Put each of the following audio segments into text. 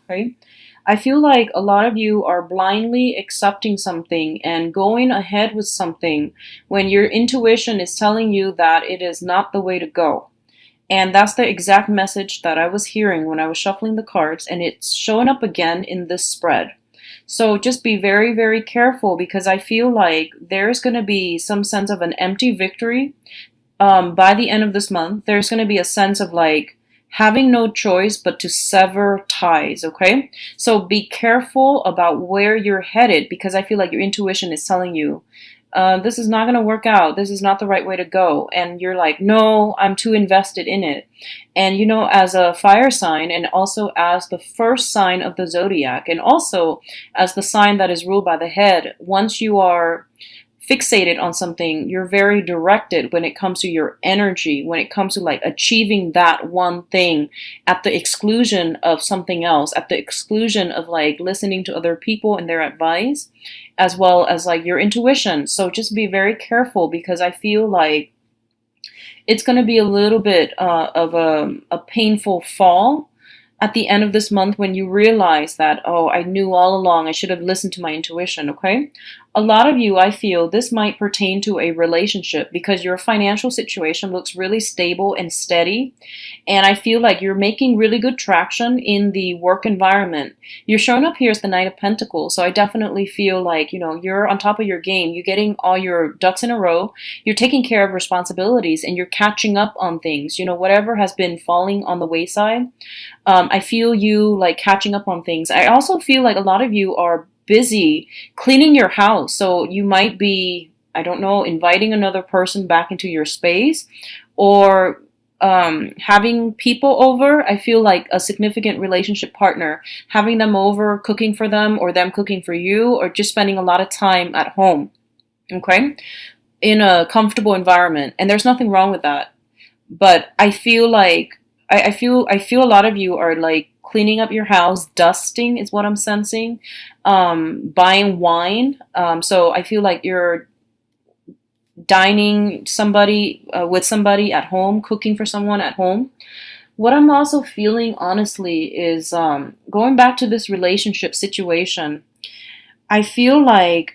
Okay. I feel like a lot of you are blindly accepting something and going ahead with something when your intuition is telling you that it is not the way to go. And that's the exact message that I was hearing when I was shuffling the cards, and it's showing up again in this spread. So just be very, very careful because I feel like there's going to be some sense of an empty victory by the end of this month. There's going to be a sense of like having no choice but to sever ties, okay? So be careful about where you're headed because I feel like your intuition is telling you this is not going to work out. This is not the right way to go. And you're like, no, I'm too invested in it. And you know, as a fire sign, and also as the first sign of the zodiac, and also as the sign that is ruled by the head, once you are fixated on something, you're very directed when it comes to your energy, when it comes to like achieving that one thing at the exclusion of something else, at the exclusion of like listening to other people and their advice, as well as like your intuition. So just be very careful because I feel like it's going to be a little bit of a painful fall at the end of this month when you realize that, oh, I knew all along, I should have listened to my intuition, okay? A lot of you, I feel this might pertain to a relationship because your financial situation looks really stable and steady. And I feel like you're making really good traction in the work environment. You're showing up here as the Knight of Pentacles. So I definitely feel like, you know, you're on top of your game. You're getting all your ducks in a row. You're taking care of responsibilities and you're catching up on things. You know, whatever has been falling on the wayside. I feel you like catching up on things. I also feel like a lot of you are busy cleaning your house. So you might be, I don't know, inviting another person back into your space or having people over. I feel like a significant relationship partner, having them over, cooking for them, or them cooking for you, or just spending a lot of time at home, okay, in a comfortable environment. And there's nothing wrong with that. But I feel like I feel a lot of you are like cleaning up your house, dusting is what I'm sensing, buying wine. So I feel like you're dining somebody with somebody at home, cooking for someone at home. What I'm also feeling honestly is going back to this relationship situation. I feel like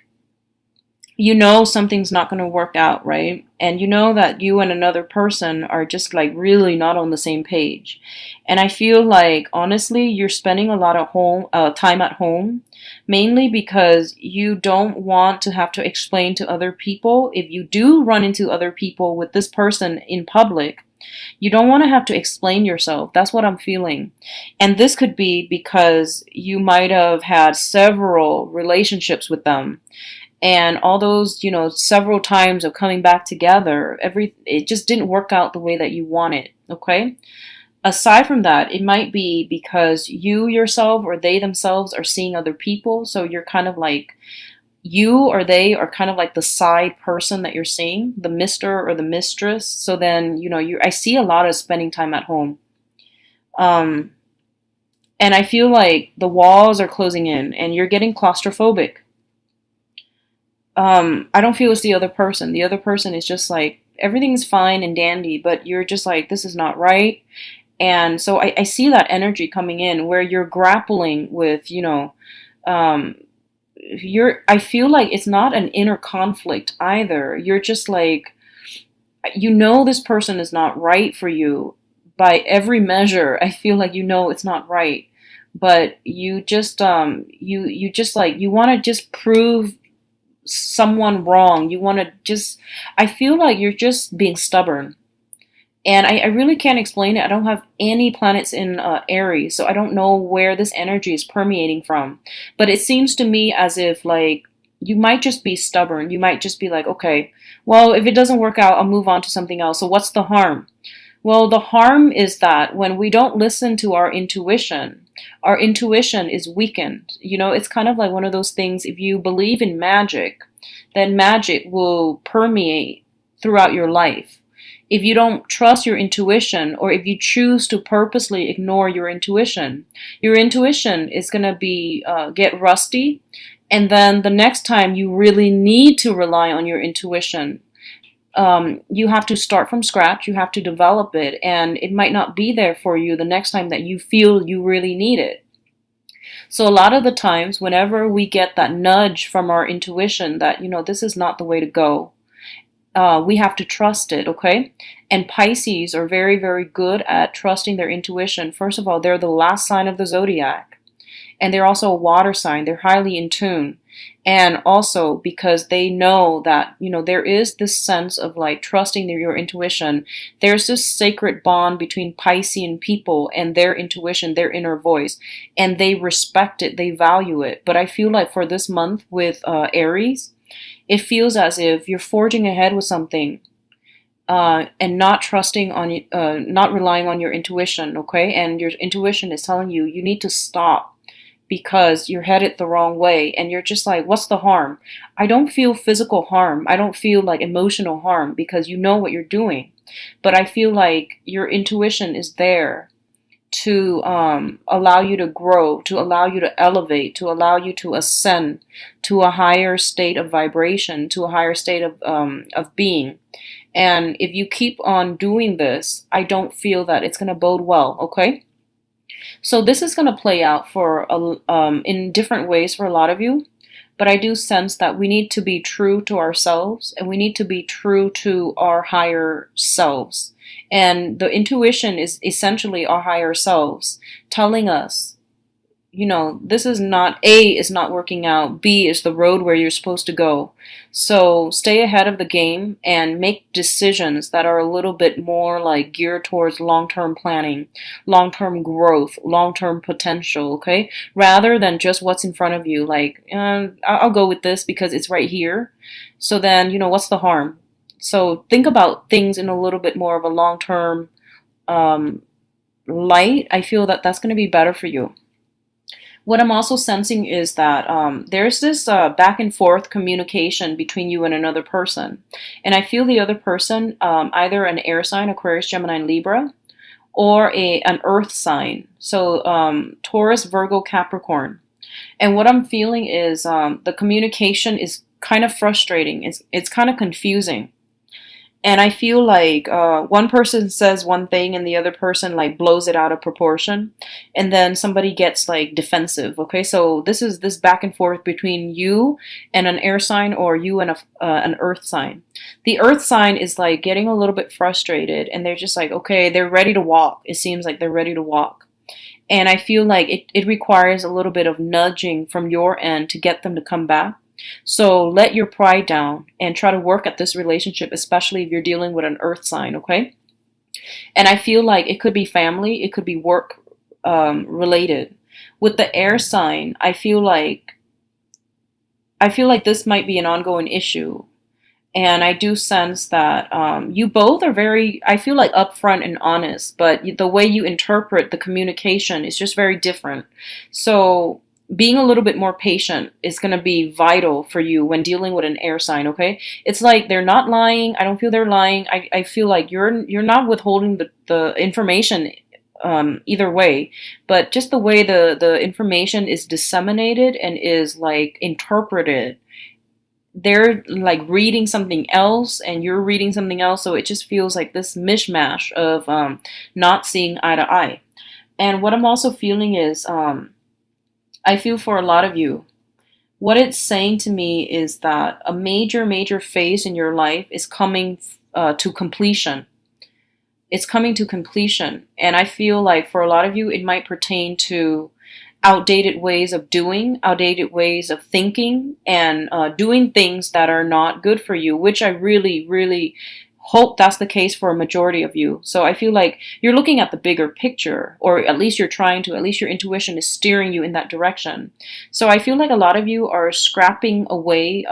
you know something's not going to work out, right? And you know that you and another person are just like really not on the same page. And I feel like honestly, you're spending a lot of home time at home, mainly because you don't want to have to explain to other people. If you do run into other people with this person in public, you don't want to have to explain yourself. That's what I'm feeling. And this could be because you might have had several relationships with them and all those, you know, several times of coming back together, it just didn't work out the way that you wanted, okay? Aside from that, it might be because you yourself or they themselves are seeing other people, so you're kind of like you or they are kind of like the side person that you're seeing, the mister or the mistress. So then, you know, you I see a lot of spending time at home. Um and I feel like the walls are closing in and you're getting claustrophobic. I don't feel it's the other person. The other person is just like everything's fine and dandy, but you're just like, this is not right. And so I see that energy coming in where you're grappling with, you know, um, I feel like it's not an inner conflict either. You're just like, you know, this person is not right for you by every measure. I feel like you know it's not right, but you just like, you want to just prove someone wrong. You want to just, I feel like you're just being stubborn. And I really can't explain it. I don't have any planets in Aries, so I don't know where this energy is permeating from. But it seems to me as if, like, you might just be stubborn. You might just be like, okay, well, if it doesn't work out, I'll move on to something else. So what's the harm? Well, the harm is that when we don't listen to our intuition is weakened. You know, it's kind of like one of those things, if you believe in magic, then magic will permeate throughout your life. If you don't trust your intuition, or if you choose to purposely ignore your intuition is going to be get rusty. And then the next time you really need to rely on your intuition, you have to start from scratch. You have to develop it, and it might not be there for you the next time that you feel you really need it. So a lot of the times, whenever we get that nudge from our intuition that, this is not the way to go, we have to trust it, okay? And Pisces are very, very good at trusting their intuition. First of all, they're the last sign of the zodiac, and they're also a water sign. They're highly in tune. And also because they know that, there is this sense of like trusting your intuition. There's this sacred bond between Piscean people and their intuition, their inner voice, and they respect it, they value it. But I feel like for this month with Aries, it feels as if you're forging ahead with something, and not trusting on, not relying on your intuition, okay? And your intuition is telling you you need to stop because you're headed the wrong way, and you're just like, what's the harm? I don't feel physical harm. I don't feel like emotional harm because you know what you're doing. But I feel like your intuition is there to allow you to grow, to allow you to elevate, to allow you to ascend to a higher state of vibration, to a higher state of being. And if you keep on doing this, I don't feel that it's going to bode well, okay? So this is going to play out in different ways for a lot of you. But I do sense that we need to be true to ourselves, and we need to be true to our higher selves. And the intuition is essentially our higher selves telling us, this is not, A is not working out, B is the road where you're supposed to go. So stay ahead of the game and make decisions that are a little bit more like geared towards long-term planning, long-term growth, long-term potential, okay? Rather than just what's in front of you, like, I'll go with this because it's right here. So then, what's the harm? So think about things in a little bit more of a long-term light. I feel that that's going to be better for you. What I'm also sensing is that there's this back and forth communication between you and another person. And I feel the other person, either an air sign, Aquarius, Gemini, and Libra, or an earth sign. So Taurus, Virgo, Capricorn. And what I'm feeling is the communication is kind of frustrating. It's kind of confusing. And I feel like one person says one thing and the other person like blows it out of proportion, and then somebody gets like defensive. Okay, so this is this back and forth between you and an air sign, or you and an earth sign. The earth sign is like getting a little bit frustrated, and they're just like, okay, they're ready to walk. It seems like they're ready to walk. And I feel like it requires a little bit of nudging from your end to get them to come back. So let your pride down and try to work at this relationship, especially if you're dealing with an earth sign, okay? And I feel like it could be family, it could be work related. With the air sign, I feel like this might be an ongoing issue. And I do sense that you both are very, I feel like, upfront and honest, but the way you interpret the communication is just very different. So being a little bit more patient is going to be vital for you when dealing with an air sign, okay? It's like they're not lying. I don't feel they're lying. I feel like you're not withholding the information either way, but just the way the information is disseminated and is like interpreted. They're like reading something else and you're reading something else, so it just feels like this mishmash of not seeing eye to eye. And what I'm also feeling is I feel for a lot of you, what it's saying to me is that a major, major phase in your life is coming to completion. It's coming to completion. And I feel like for a lot of you, it might pertain to outdated ways of doing, outdated ways of thinking, and doing things that are not good for you, which I really, really hope that's the case for a majority of you. So I feel like you're looking at the bigger picture, or at least you're trying to, at least your intuition is steering you in that direction. So I feel like a lot of you are scrapping away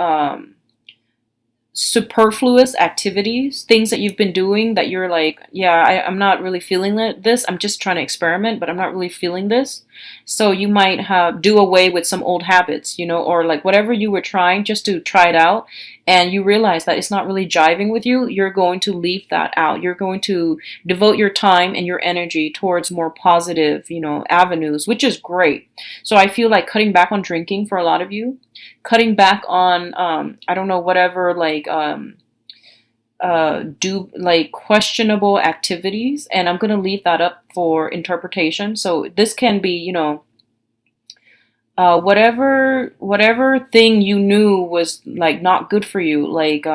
superfluous activities, things that you've been doing that you're like, yeah, I'm not really feeling this. I'm just trying to experiment, but I'm not really feeling this. So you might do away with some old habits, or like whatever you were trying just to try it out, and you realize that it's not really jiving with you. You're going to leave that out. You're going to devote your time and your energy towards more positive, avenues, which is great. So I feel like cutting back on drinking for a lot of you, cutting back on I don't know, whatever, like do like questionable activities, and I'm going to leave that up for interpretation. So this can be, Whatever thing you knew was like not good for you, like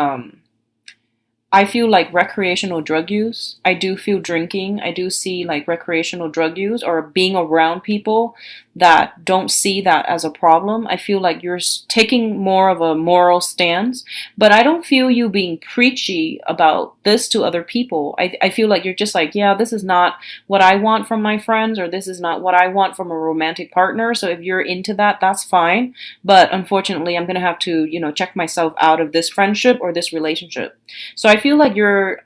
I feel like recreational drug use. I do feel drinking. I do see like recreational drug use or being around people that don't see that as a problem. I feel like you're taking more of a moral stance, but I don't feel you being preachy about this to other people. I feel like you're just like, yeah, this is not what I want from my friends, or this is not what I want from a romantic partner. So if you're into that, that's fine. But unfortunately, I'm going to have to, check myself out of this friendship or this relationship. So I feel like you're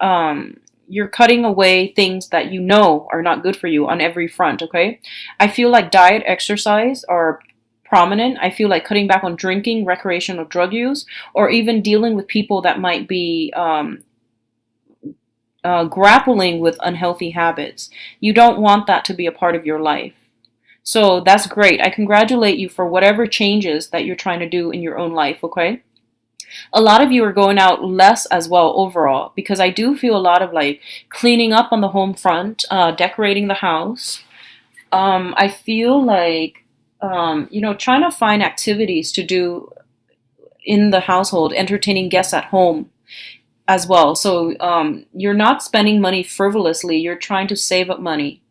cutting away things that you know are not good for you on every front, okay? I feel like diet, exercise are prominent. I feel like cutting back on drinking, recreational drug use, or even dealing with people that might be grappling with unhealthy habits. You don't want that to be a part of your life. So that's great. I congratulate you for whatever changes that you're trying to do in your own life, okay? A lot of you are going out less as well overall, because I do feel a lot of like cleaning up on the home front, decorating the house. I feel like, trying to find activities to do in the household, entertaining guests at home as well. So you're not spending money frivolously, you're trying to save up money.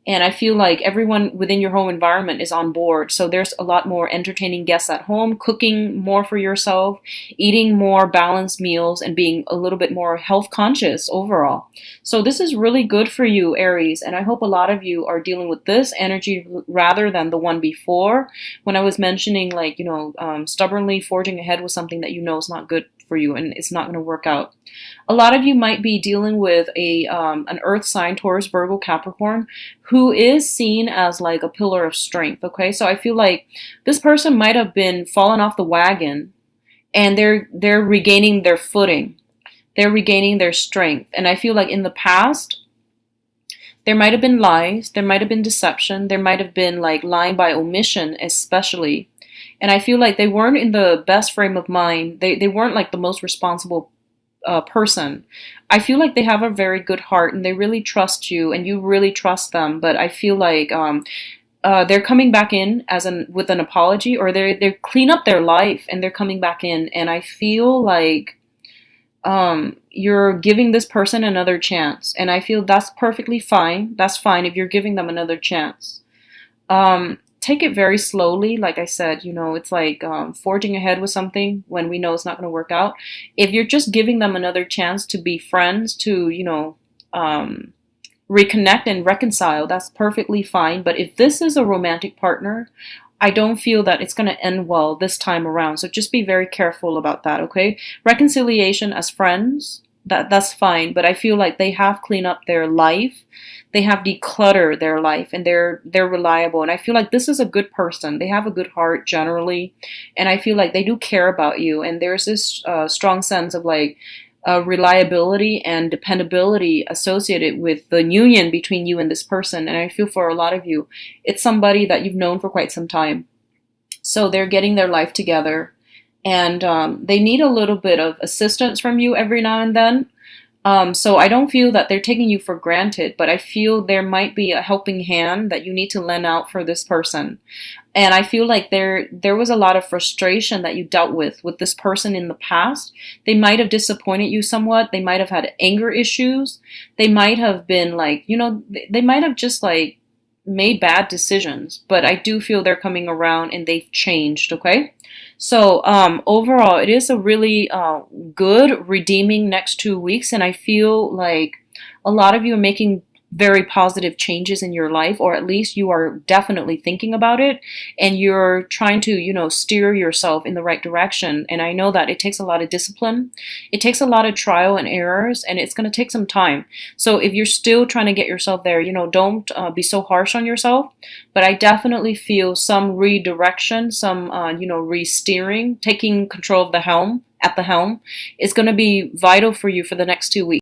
And I feel like everyone within your home environment is on board. So there's a lot more entertaining guests at home, cooking more for yourself, eating more balanced meals, and being a little bit more health conscious overall. So this is really good for you, Aries. And I hope a lot of you are dealing with this energy rather than the one before, when I was mentioning like, stubbornly forging ahead with something that you know is not good for you and it's not going to work out. A lot of you might be dealing with an earth sign, Taurus, Virgo, Capricorn, who is seen as like a pillar of strength. Okay, so I feel like this person might have been fallen off the wagon, and they're regaining their footing. They're regaining their strength. And I feel like in the past, there might have been lies, there might have been deception, there might have been like lying by omission, especially. And I feel like they weren't in the best frame of mind. They weren't like the most responsible person. I feel like they have a very good heart and they really trust you and you really trust them. But I feel like they're coming back in with an apology, or they clean up their life and they're coming back in. And I feel like you're giving this person another chance, and I feel that's perfectly fine. That's fine if you're giving them another chance. Take it very slowly. Like I said, it's like forging ahead with something when we know it's not going to work out. If you're just giving them another chance to be friends, to, reconnect and reconcile, that's perfectly fine. But if this is a romantic partner, I don't feel that it's going to end well this time around. So just be very careful about that, okay? Reconciliation as friends, that's fine, but I feel like they have cleaned up their life. They have decluttered their life, and they're reliable. And I feel like this is a good person. They have a good heart generally, and I feel like they do care about you. And there's this strong sense of like reliability and dependability associated with the union between you and this person. And I feel for a lot of you, it's somebody that you've known for quite some time. So they're getting their life together, and they need a little bit of assistance from you every now and then. So I don't feel that they're taking you for granted, but I feel there might be a helping hand that you need to lend out for this person. And I feel like there was a lot of frustration that you dealt with this person in the past. They might have disappointed you somewhat. They might have had anger issues. They might have been like, they might have just like made bad decisions, but I do feel they're coming around and they've changed, okay? So overall, it is a really good, redeeming next 2 weeks, and I feel like a lot of you are making very positive changes in your life, or at least you are definitely thinking about it, and you're trying to, steer yourself in the right direction. And I know that it takes a lot of discipline, it takes a lot of trial and errors, and it's going to take some time. So if you're still trying to get yourself there, don't be so harsh on yourself. But I definitely feel some redirection, some, re-steering, taking control of the helm, at the helm, is going to be vital for you for the next 2 weeks.